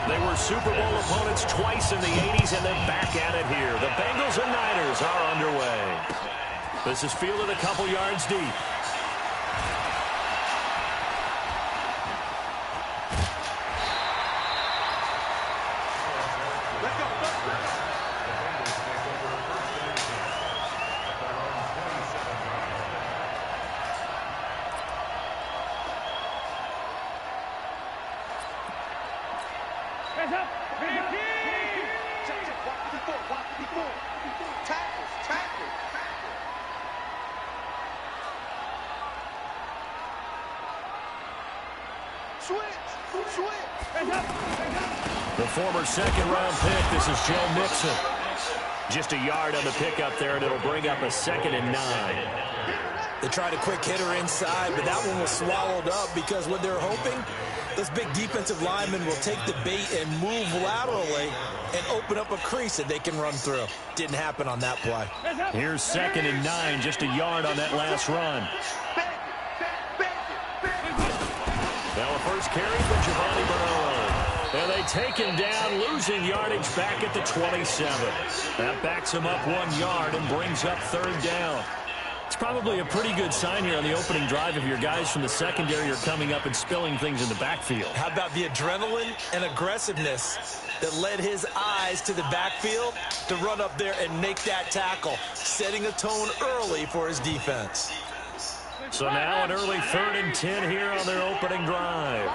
They were Super Bowl opponents twice in the 80s, and they're back at it here. The Bengals and Niners are underway. This is fielded a couple yards deep. The former second-round pick, this is Joe Mixon. Just a yard on the pickup there, and it'll bring up a 2nd and 9. They tried a quick hitter inside, but that one was swallowed up because what they're hoping, those big defensive linemen will take the bait and move laterally and open up a crease that they can run through. Didn't happen on that play. Here's 2nd and 9, just a yard on that last run. Now a first carry for Giovanni Bernard. And they take him down, losing yardage back at the 27. That backs him up 1 yard and brings up 3rd down. It's probably a pretty good sign here on the opening drive if your guys from the secondary are coming up and spilling things in the backfield. How about the adrenaline and aggressiveness that led his eyes to the backfield to run up there and make that tackle, setting a tone early for his defense. So now an early 3rd and 10 here on their opening drive.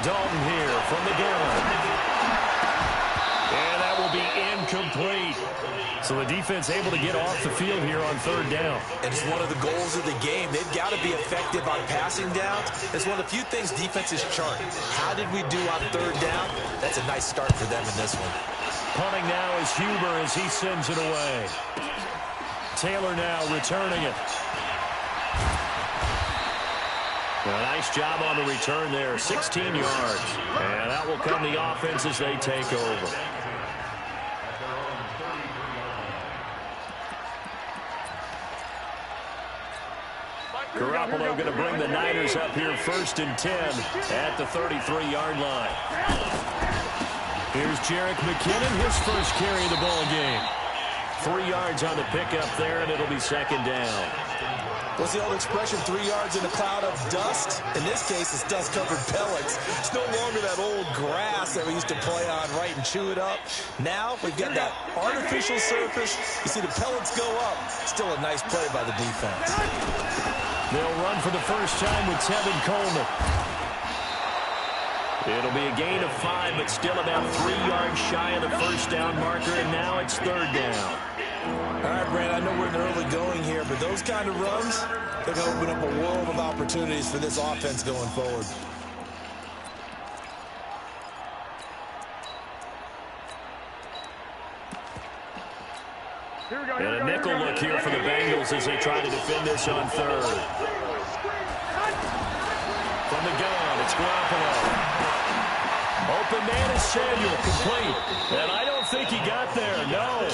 Dalton here from the gun. And that will be incomplete. So the defense able to get off the field here on 3rd down. And it's one of the goals of the game. They've got to be effective on passing downs. It's one of the few things defenses chart. How did we do on 3rd down? That's a nice start for them in this one. Punting now is Huber as he sends it away. Taylor now returning it. A nice job on the return there, 16 yards. And that will come the offense as they take over. Garoppolo going to bring the Niners up here 1st and 10 at the 33-yard line. Here's Jerick McKinnon, his first carry of the ball game. 3 yards on the pickup there, and it'll be 2nd down. What's the old expression, 3 yards in a cloud of dust? In this case, it's dust-covered pellets. It's no longer that old grass that we used to play on, right, and chew it up. Now, we've got that artificial surface. You see the pellets go up. Still a nice play by the defense. They'll run for the first time with Tevin Coleman. It'll be a gain of 5, but still about 3 yards shy of the 1st down marker, and now it's 3rd down. All right, Brand, I know we're in the early going here, but those kind of runs, they're going to open up a world of opportunities for this offense going forward. And a nickel look here for the Bengals as they try to defend this on 3rd. From the gun, it's Garoppolo. Open man is Samuel, complete. And I don't think he got there, no.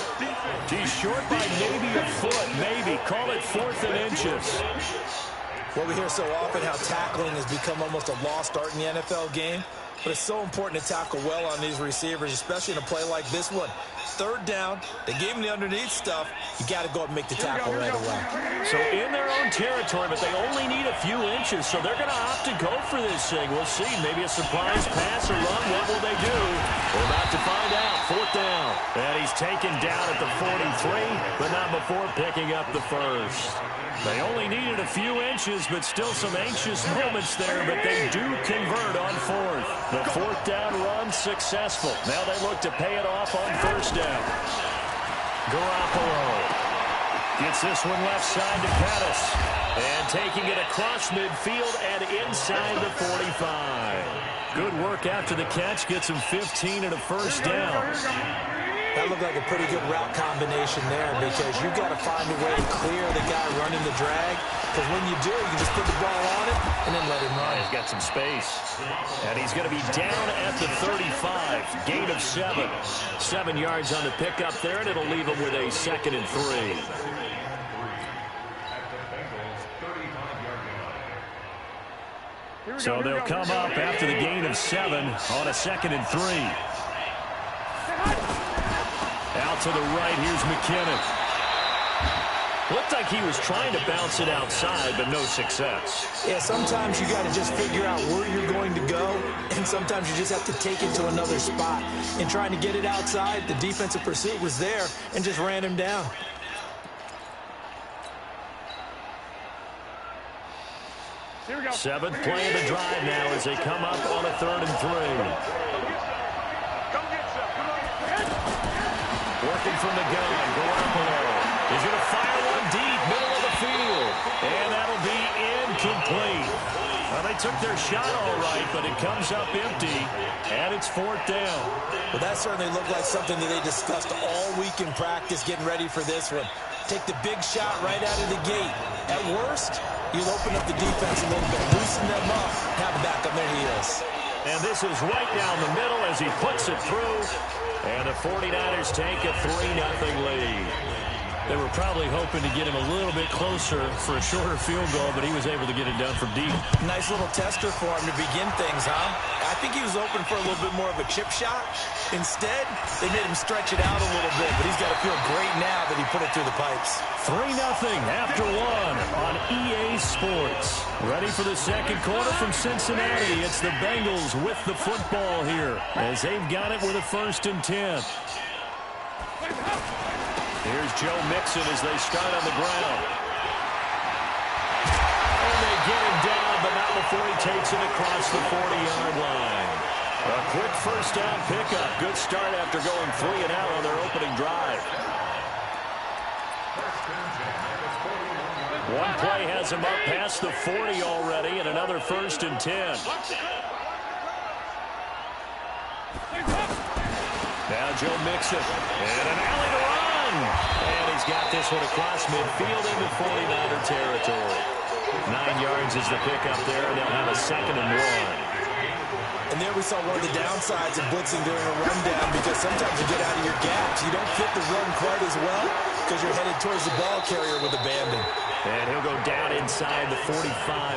He's short by maybe a foot, maybe. Call it 4th and inches. Well, we hear so often how tackling has become almost a lost art in the NFL game. But it's so important to tackle well on these receivers, especially in a play like this one. 3rd down, they gave him the underneath stuff. You got to go up and make the tackle right away. So in their own territory, but they only need a few inches, so they're going to opt to go for this thing. We'll see. Maybe a surprise pass or run. What will they do? We're about to find out. 4th down. And he's taken down at the 43, but not before picking up the 1st. They only needed a few inches, but still some anxious moments there, but they do convert on 4th. The 4th down run successful. Now they look to pay it off on 1st down. Garoppolo gets this one left side to Pettis. And taking it across midfield and inside the 45. Good work after the catch. Gets him 15 and a 1st down. That looked like a pretty good route combination there because you've got to find a way to clear the guy running the drag. Because when you do, you can just put the ball on it and then let him run. He's got some space. And he's going to be down at the 35. Gain of 7. 7 yards on the pickup there, and it'll leave him with a 2nd and 3. So they'll come up after the gain of 7 on a 2nd and 3. Out to the right, here's McKinnon. Looked like he was trying to bounce it outside, but no success. Yeah, sometimes you got to just figure out where you're going to go, and sometimes you just have to take it to another spot. In trying to get it outside, the defensive pursuit was there and just ran him down. Here we go. 7th play of the drive now as they come up on a 3rd and 3. Come get some. Come on. Working from the gun, Garoppolo. He's going to fire one deep, middle of the field. And that'll be incomplete. Well, they took their shot all right, but it comes up empty, and it's 4th down. Well, that certainly looked like something that they discussed all week in practice, getting ready for this one. Take the big shot right out of the gate. At worst, you'll open up the defense a little bit, loosen them up, have them back on their heels. And this is right down the middle as he puts it through. And the 49ers take a 3-0 lead. They were probably hoping to get him a little bit closer for a shorter field goal, but he was able to get it done from deep. Nice little tester for him to begin things, huh? I think he was open for a little bit more of a chip shot. Instead, they made him stretch it out a little bit, but he's got to feel great now that he put it through the pipes. 3-0 after 1 on EA Sports. Ready for the second quarter from Cincinnati. It's the Bengals with the football here as they've got it with a 1st and 10. Here's Joe Mixon as they start on the ground. And they get him down, but not before he takes it across the 40-yard line. A quick 1st down pickup. Good start after going 3 and out on their opening drive. One play has him up past the 40 already, and another 1st and 10. Now Joe Mixon. And an alley to run. And he's got this one across midfield into 49er territory. 9 yards is the pickup there, and they'll have a 2nd and 1. And there we saw one of the downsides of blitzing during a rundown, because sometimes you get out of your gaps. You don't fit the run quite as well because you're headed towards the ball carrier with abandon. And he'll go down inside the 45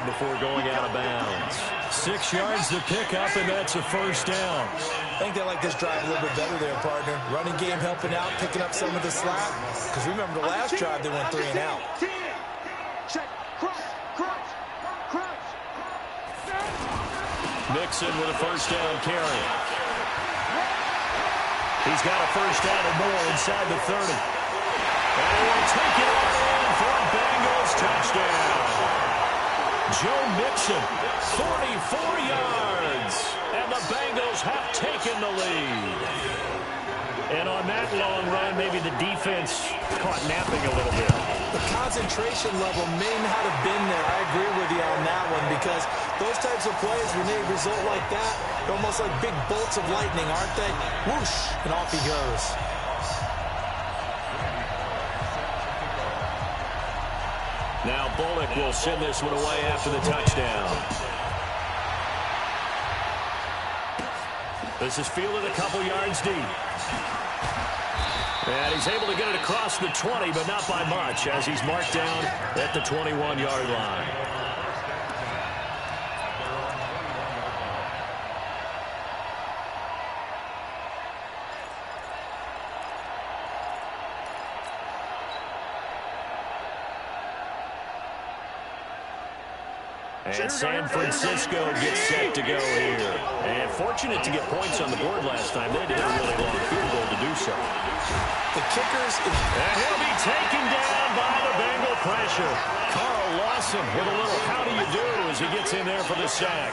before going out of bounds. 6 yards to pick up, and that's a 1st down. I think they like this drive a little bit better there, partner. Running game helping out, picking up some of the slack. Because remember the last drive, they went 3 and out. Check. Cross. Mixon with a 1st down carry. He's got a 1st down or more inside the 30. And he will take it all in for a Bengals touchdown. Joe Mixon, 44 yards. And the Bengals have taken the lead. And on that long run, maybe the defense caught napping a little bit. The concentration level may not have been there. I agree with you on that one, because those types of plays, when they result like that, they're almost like big bolts of lightning, aren't they? Whoosh, and off he goes. Now Bullock will send this one away after the touchdown. This is fielded a couple yards deep. And he's able to get it across the 20, but not by much, as he's marked down at the 21-yard line. And San Francisco gets set to go here. And fortunate to get points on the board last time. They did a really long field goal to do so. The kickers... And he'll be taken down by the Bengal pressure. Carl Lawson with a little how do you do as he gets in there for the sack.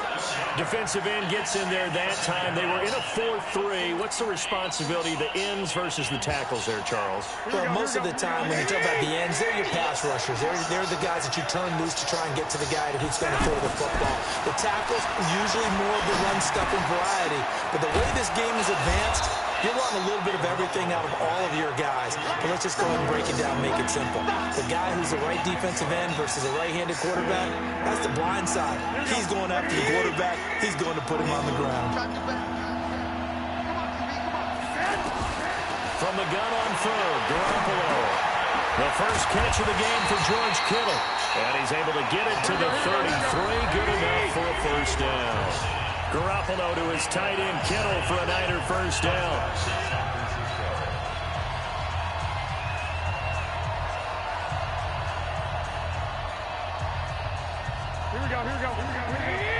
Defensive end gets in there that time. They were in a 4-3. What's the responsibility, the ends versus the tackles there, Charles? Well, most of the time when you talk about the ends, they're your pass rushers. They're the guys that you turn loose to try and get to the guy who's going to throw the football. The tackles, usually more of the run-stuffing variety. But the way this game is advanced, you're wanting a little bit of everything out of all of your guys. But let's just go ahead and break it down, make it simple. The guy who's the right defensive end versus a right-handed quarterback, that's the blind side. He's going after the quarterback. He's going to put him on the ground. From the gun on third, Garoppolo. The first catch of the game for George Kittle. And he's able to get it to the 33. Good enough for a first down. Garoppolo to his tight end Kittle for a Niner first down. Here we go.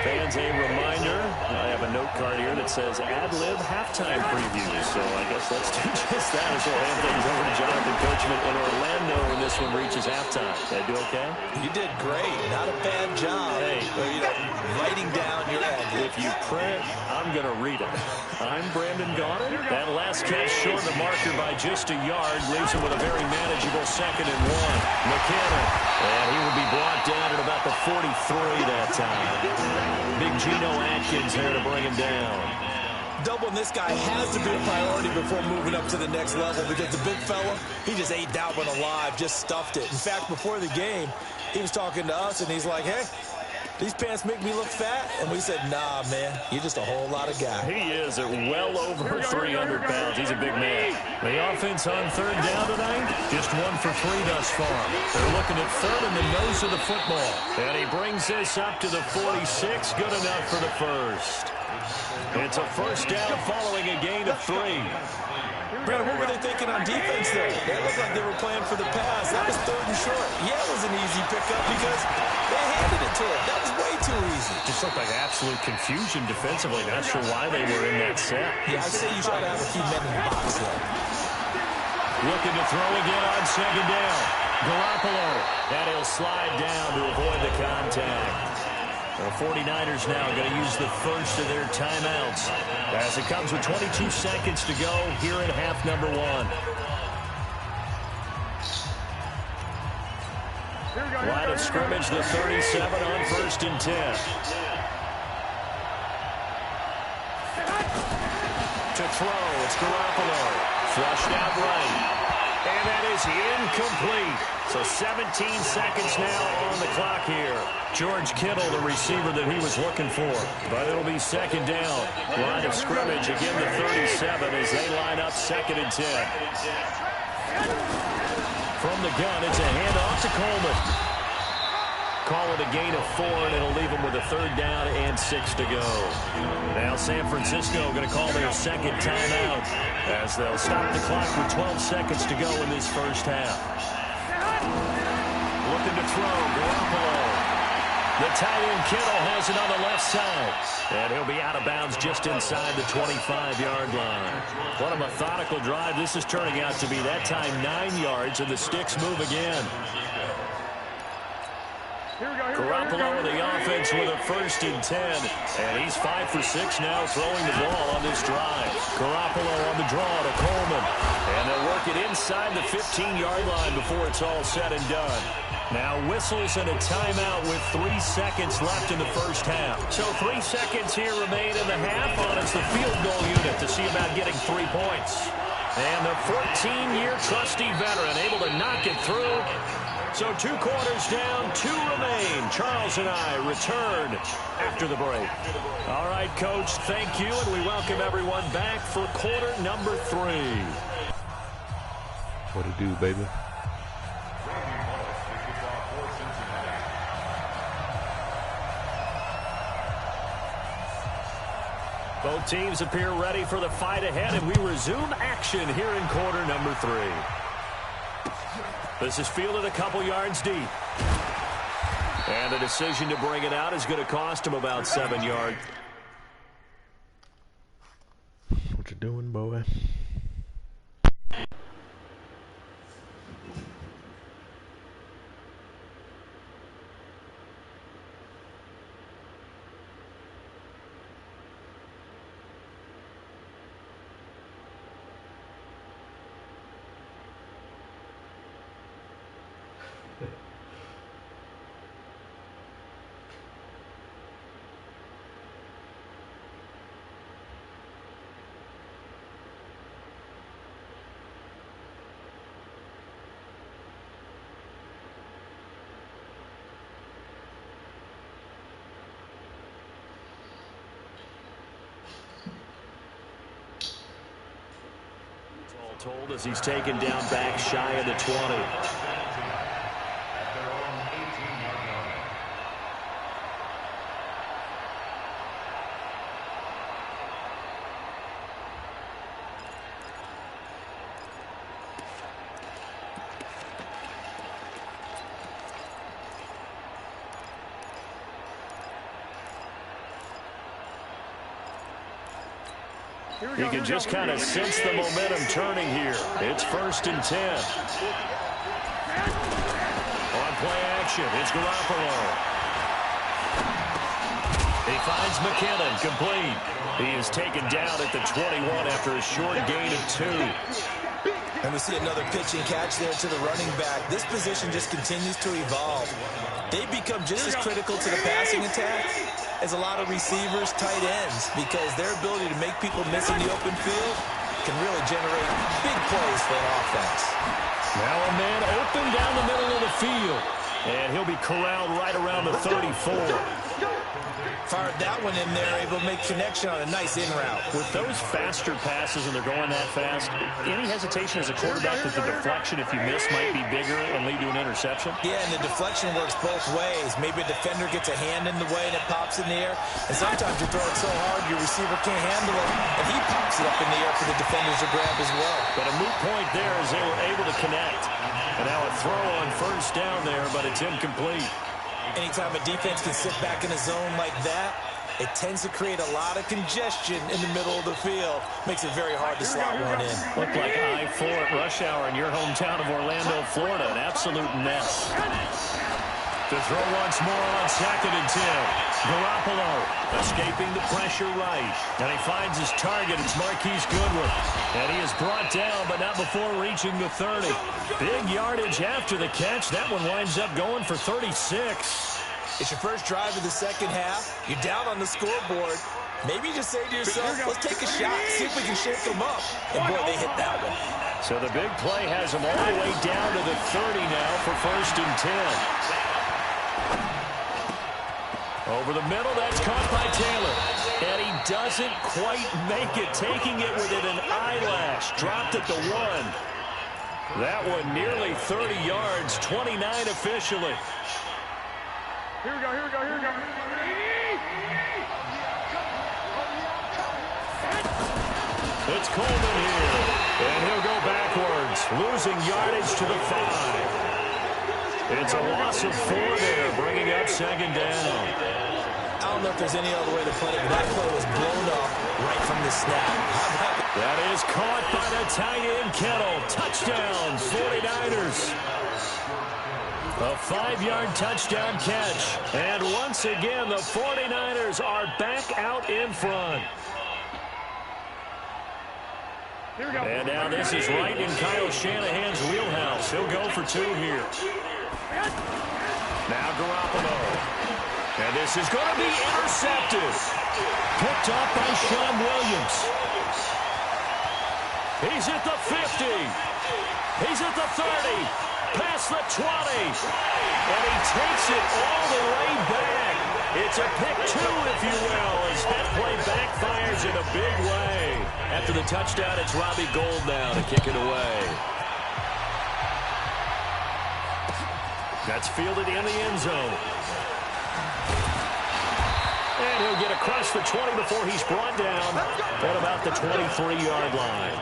Fans, a reminder, I have a note card here that says ad-lib halftime preview. So I guess let's do just that as we'll hand things over to Jonathan Coachman in Orlando when this one reaches halftime. Did I do okay? You did great. Not a bad job. Hey, writing down your ad-lib. If you print, I'm going to read it. I'm Brandon Gaudin. That last catch short the marker by just a yard leaves him with a very manageable 2nd and 1. McKinnon, and he will be brought down at about the 43 that time. Big Geno Atkins there to bring him down. Doubling this guy has to be a priority before moving up to the next level because the big fella, he just ate that one alive, just stuffed it. In fact, before the game, he was talking to us, and he's like, hey, these pants make me look fat. And we said, nah, man, you're just a whole lot of guy. He is at well over 300 pounds. He's a big man. The offense on 3rd down tonight, just 1 for 3 thus far. They're looking at 3rd in the nose of the football. And he brings this up to the 46. Good enough for the first. It's a first down following a gain of 3. Brad, what were they thinking on defense there? That looked like they were playing for the pass. That was 3rd and short. Yeah, it was an easy pickup because they handed it to him. That was way too easy. Just looked like absolute confusion defensively. Not sure why they were in that set. Yeah, I'd say you try to have a few men in the box there. Looking to throw again on 2nd down. Garoppolo. And he'll slide down to avoid the contact. The 49ers now going to use the first of their timeouts as it comes with 22 seconds to go here in half number 1. Line of scrimmage, the 37 on 1st and 10. To throw, it's Garoppolo. Flushed out right. And that is incomplete. So 17 seconds now on the clock here. George Kittle, the receiver that he was looking for. But it'll be 2nd down. Line of scrimmage, again the 37 as they line up 2nd and 10. From the gun, it's a handoff to Coleman. Call it a gain of 4, and it'll leave him with a 3rd down and 6 to go. Now San Francisco going to call their 2nd timeout as they'll stop the clock with 12 seconds to go in this first half. Looking to throw, Garoppolo. The tight end Kittle has it on the left side. And he'll be out of bounds just inside the 25-yard line. What a methodical drive this is turning out to be. That time 9 yards, and the sticks move again. Garoppolo in the offense with a 1st and 10. And he's 5 for 6 now throwing the ball on this drive. Garoppolo on the draw to Coleman. And they'll work it inside the 15-yard line before it's all said and done. Now whistles and a timeout with 3 seconds left in the first half. So 3 seconds here remain in the half on as the field goal unit to see about getting 3 points. And the 14-year trusty veteran able to knock it through. So 2 quarters down, 2 remain. Charles and I return after the break. All right, Coach, thank you, and we welcome everyone back for quarter number 3. What it do, baby? Both teams appear ready for the fight ahead, and we resume action here in quarter number 3. This is fielded a couple yards deep. And the decision to bring it out is going to cost him about 7 yards. What you doing, boy? Told as he's taken down back shy of the 20. You can just kind of sense the momentum turning here. It's 1st and 10. On play action, it's Garoppolo. He finds McKinnon, complete. He is taken down at the 21 after a short gain of 2. And we see another pitch and catch there to the running back. This position just continues to evolve. They become just as critical to the passing attack as a lot of receivers, tight ends, because their ability to make people miss in the open field can really generate big plays for an offense. Now a man open down the middle of the field, and he'll be corralled right around the 34. Fired that one in there, able to make connection on a nice in route. With those faster passes and they're going that fast, any hesitation as a quarterback that the deflection, if you miss, might be bigger and lead to an interception? Yeah, and the deflection works both ways. Maybe a defender gets a hand in the way and it pops in the air. And sometimes you throw it so hard your receiver can't handle it, and he pops it up in the air for the defenders to grab as well. But a moot point there as they were able to connect. And now a throw on 1st down there, but it's incomplete. Anytime a defense can sit back in a zone like that, it tends to create a lot of congestion in the middle of the field. Makes it very hard to slot one in. Looked like I-4 at rush hour in your hometown of Orlando, Florida. An absolute mess. To throw once more on 2nd and 10. Garoppolo escaping the pressure right. And he finds his target. It's Marquise Goodwin. And he is brought down, but not before reaching the 30. Big yardage after the catch. That one winds up going for 36. It's your first drive of the second half. You're down on the scoreboard. Maybe you just say to yourself, let's take a shot, see if we can shake them up. And boy, they hit that one. So the big play has them all the way down to the 30 now for 1st and 10. Over the middle, that's caught by Taylor. And he doesn't quite make it, taking it within an eyelash. Dropped at the 1. That one nearly 30 yards, 29 officially. Here we go, here we go, here we go. It's Coleman here. And he'll go backwards, losing yardage to the 5. It's a loss of 4 there, bringing up 2nd down. I don't know if there's any other way to put it, but that play was blown up right from the snap. That is caught by the tight end, Kittle. Touchdown, 49ers. A 5-yard touchdown catch. And once again, the 49ers are back out in front. Here we go. And now this is right in Kyle Shanahan's wheelhouse. He'll go for 2 here. Now Garoppolo. And this is going to be intercepted. Picked up by Sean Williams. He's at the 50. He's at the 30. Past the 20. And he takes it all the way back. It's a pick 2, if you will, as that play backfires in a big way. After the touchdown, it's Robbie Gould now to kick it away. That's fielded in the end zone. And he'll get across the 20 before he's brought down at about the 23-yard line.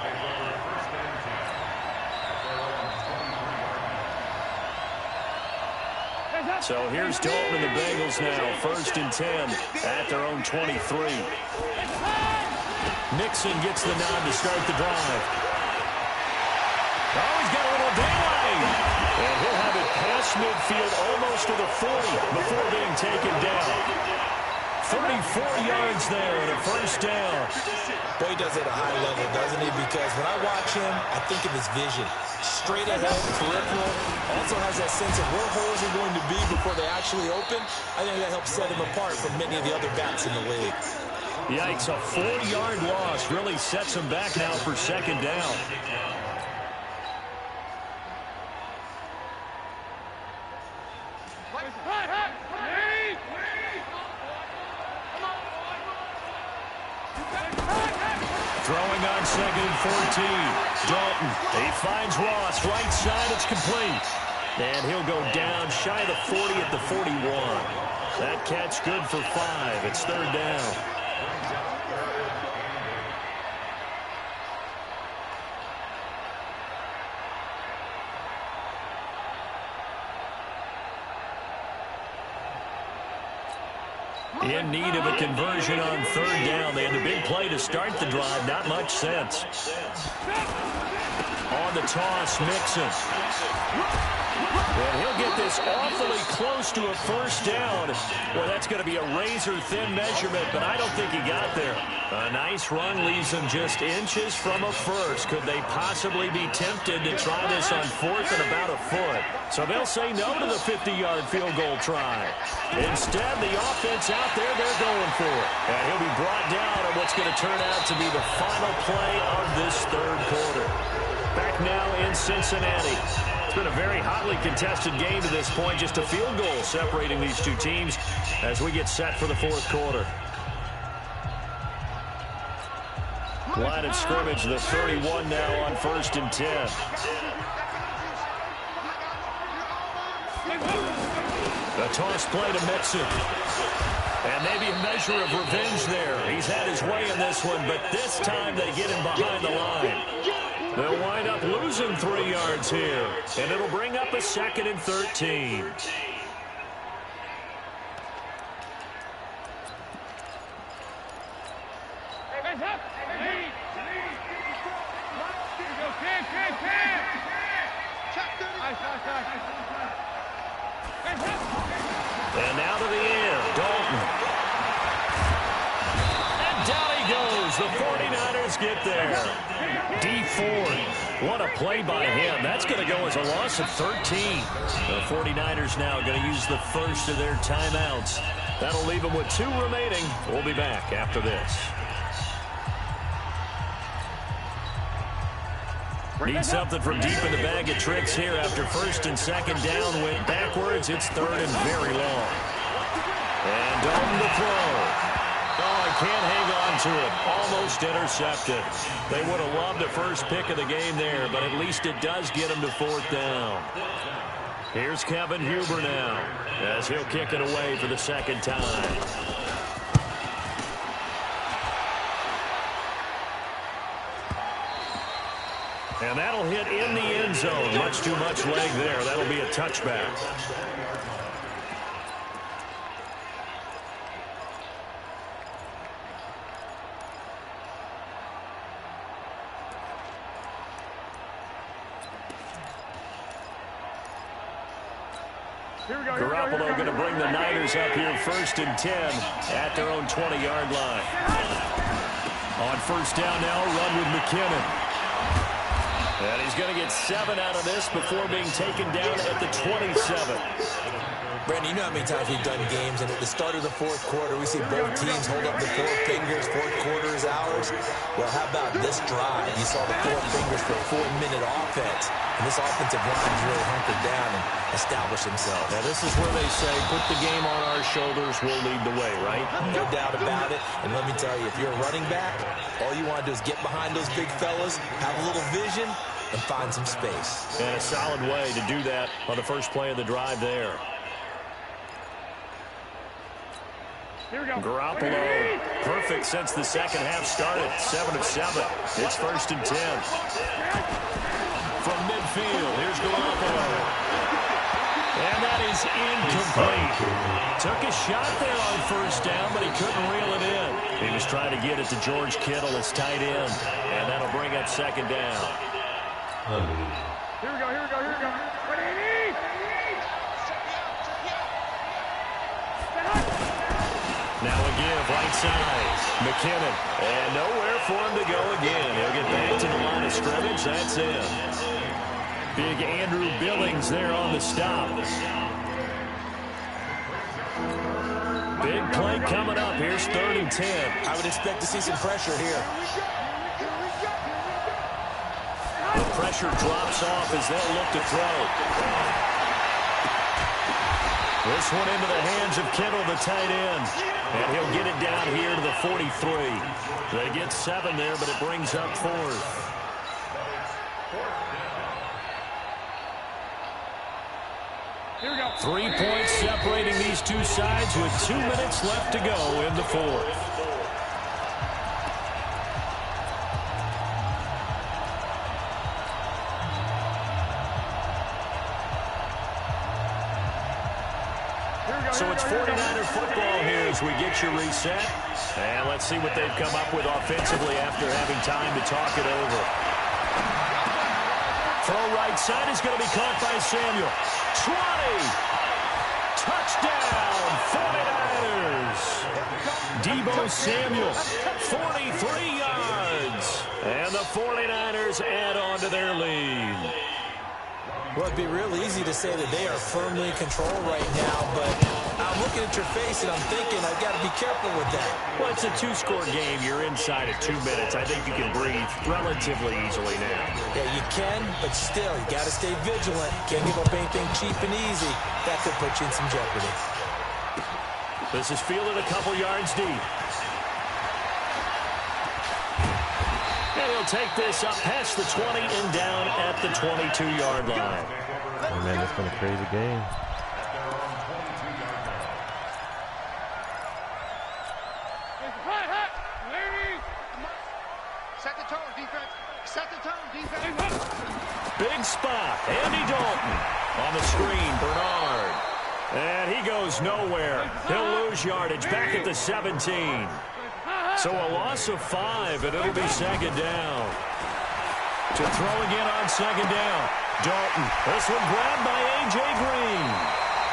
So here's Dalton and the Bengals now, 1st and 10 at their own 23. Nixon gets the nod to start the drive. Oh, he's got a little daylight. And he'll have it past midfield almost to the 40 before being taken down. 34 yards there and a 1st down. Boy, he does it at a high level, doesn't he? Because when I watch him, I think of his vision. Straight ahead, peripheral. Also has that sense of where holes are going to be before they actually open. I think that helps set him apart from many of the other backs in the league. Yikes, a 4-yard loss really sets him back now for 2nd down. Throwing on 2nd and 14. Dalton, he finds Ross, right side, it's complete. And he'll go down shy of the 40 at the 41. That catch good for 5. It's 3rd down. In need of a conversion on third down. They had a big play to start the drive. Not much sense. On the toss, Mixon. And he'll get this awfully close to a first down. Well, that's going to be a razor-thin measurement, but I don't think he got there. A nice run leaves him just inches from a first. Could they possibly be tempted to try this on fourth and about a foot? So they'll say no to the 50-yard field goal try. Instead, the offense out there, they're going for it. And he'll be brought down on what's going to turn out to be the final play of this third quarter. Back now in Cincinnati. It's been a very hotly contested game to this point. Just a field goal separating these two teams as we get set for the fourth quarter. Line of scrimmage, the 31 now on 1st and 10. The toss play to Mixon. And maybe a measure of revenge there. He's had his way in this one, but this time they get him behind the line. They'll wind up losing 3 yards here, and it'll bring up a 2nd and 13. And now to the end, Dalton. And down he goes. The 49ers get there. D Ford, what a play by him. That's going to go as a loss of 13. The 49ers now going to use the first of their timeouts. That'll leave them with 2 remaining. We'll be back after this. Need something from deep in the bag of tricks here after 1st and 2nd down. Went backwards. It's 3rd and very long. And Dalton to throw. Oh, he can't hang on to it. Almost intercepted. They would have loved the first pick of the game there, but at least it does get him to 4th down. Here's Kevin Huber now as he'll kick it away for the 2nd time. And that'll hit in the end zone. Much too much leg there. That'll be a touchback. Garoppolo going to bring the Niners up here 1st and 10 at their own 20-yard line. On 1st down now, run with McKinnon. And he's going to get 7 out of this before being taken down at the 27. Brandon, you know how many times we've done games, and at the start of the 4th quarter, we see both teams hold up the 4 fingers. 4th quarter is ours. Well, how about this drive? You saw the 4 fingers for a 4-minute offense. And this offensive line is really hunkered down and established themselves. Now, this is where they say, put the game on our shoulders, we'll lead the way, right? No doubt about it. And let me tell you, if you're a running back, all you want to do is get behind those big fellas, have a little vision, and find some space. And a solid way to do that on the first play of the drive there. Garoppolo, perfect since the 2nd half started. 7 of 7. It's 1st and 10. From midfield, here's Garoppolo. And that is incomplete. Took a shot there on 1st down, but he couldn't reel it in. He was trying to get it to George Kittle, his tight end. And that'll bring up 2nd down. Here we go, here we go, here we go. Now a give, right side. McKinnon. And nowhere for him to go again. He'll get back to the line of scrimmage. That's it. Big Andrew Billings there on the stop. Big play coming up. Here's 3rd and 10. I would expect to see some pressure here. The pressure drops off as they'll look to throw. This one into the hands of Kittle, the tight end. And he'll get it down here to the 43. They get 7 there, but it brings up 4th. Here we go. 3 points separating these two sides with 2 minutes left to go in the 4th. So it's 49er football here as we get you reset. And let's see what they've come up with offensively after having time to talk it over. Throw right side is going to be caught by Samuel. 20. Touchdown, 49ers. Deebo Samuel, 43 yards. And the 49ers add on to their lead. Well, it'd be real easy to say that they are firmly in control right now, but I'm looking at your face and I'm thinking I've got to be careful with that. Well, it's a two-score game. You're inside of 2 minutes. I think you can breathe relatively easily now. Yeah, you can, but still, you got to stay vigilant. Can't give up anything cheap and easy. That could put you in some jeopardy. This is fielded a couple yards deep. And he'll take this up past the 20 and down at the 22-yard line. Oh, man, it's been a crazy game. Set the tone, defense. Set the tone, defense. Big spot. Andy Dalton on the screen. Bernard. And he goes nowhere. He'll lose yardage back at the 17. So a loss of 5, and it'll be second down. To throw again on second down. Dalton. This one grabbed by A.J. Green.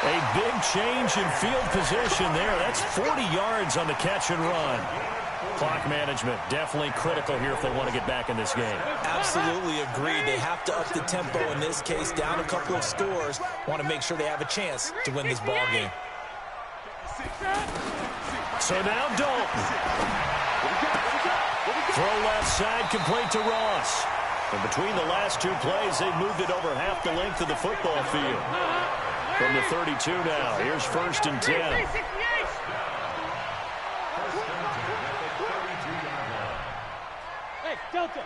A big change in field position there. That's 40 yards on the catch and run. Clock management definitely critical here if they want to get back in this game. Absolutely agreed. They have to up the tempo in this case, down a couple of scores. Want to make sure they have a chance to win this ball game. So now Dalton. Throw left side, complete to Ross. And between the last two plays, they've moved it over half the length of the football field. From the 32 now, here's 1st and 10. Delta.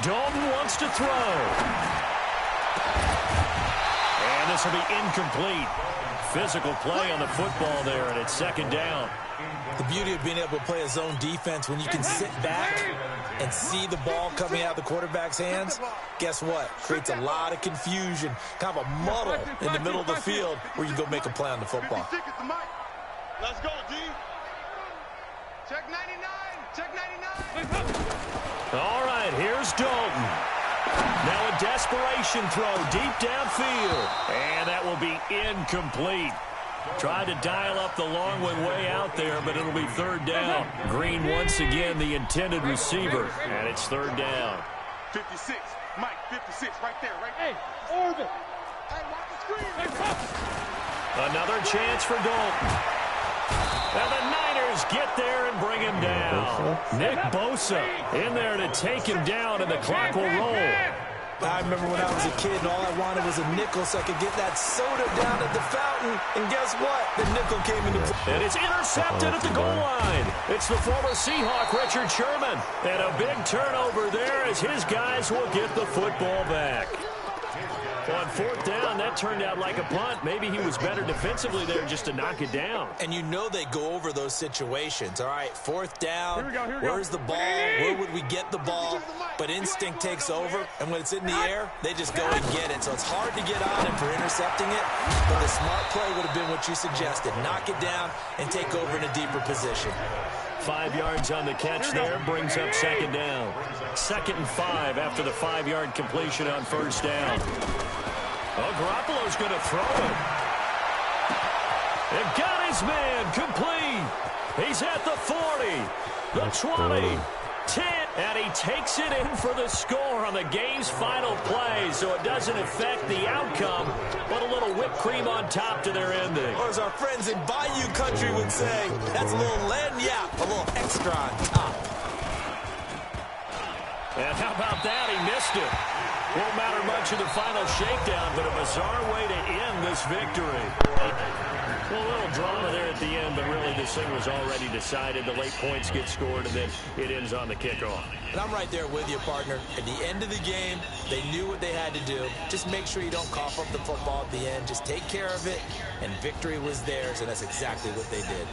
Dalton wants to throw. And this will be incomplete. Physical play on the football there, and it's second down. The beauty of being able to play a zone defense when you can sit back and see the ball coming out of the quarterback's hands, guess what? Creates a lot of confusion, kind of a muddle in the middle of the field where you go make a play on the football. Let's go, D. Check 99. Check 99. All right, here's Dalton. Now a desperation throw deep downfield. And that will be incomplete. Tried to dial up the long one way out there, but it'll be third down. Green once again the intended receiver. And it's third down. 56. Mike, 56. Right there. Right there. Hey, orbit. Hey, watch the screen. Another chance for Dalton. And the Niners get there and bring him down. Nick Bosa in there to take him down, and the clock will roll. I remember when I was a kid and all I wanted was a nickel so I could get that soda down at the fountain. And guess what? The nickel came into play. And it's intercepted at the goal line. It's the former Seahawk, Richard Sherman. And a big turnover there as his guys will get the football back. On fourth down, that turned out like a punt. Maybe he was better defensively there just to knock it down. And you know they go over those situations. All right, fourth down, where's the ball? Where would we get the ball? But instinct takes over, and when it's in the air, they just go and get it. So it's hard to get on him for intercepting it, but the smart play would have been what you suggested. Knock it down and take over in a deeper position. 5 yards on the catch there, brings up second down. 2nd and 5 after the 5-yard completion on first down. Oh, Garoppolo's going to throw it. It got his man complete. He's at the 40, the 20, 10, and he takes it in for the score on the game's final play, so it doesn't affect the outcome, but a little whipped cream on top to their ending. Or as our friends in Bayou Country would say, that's a little lagniappe, a little extra on top. And how about that? He missed it. Won't matter much in the final shakedown, but a bizarre way to end this victory. Well, a little drama there at the end, but really this thing was already decided. The late points get scored, and then it ends on the kickoff. And I'm right there with you, partner. At the end of the game, they knew what they had to do. Just make sure you don't cough up the football at the end. Just take care of it, and victory was theirs, and that's exactly what they did.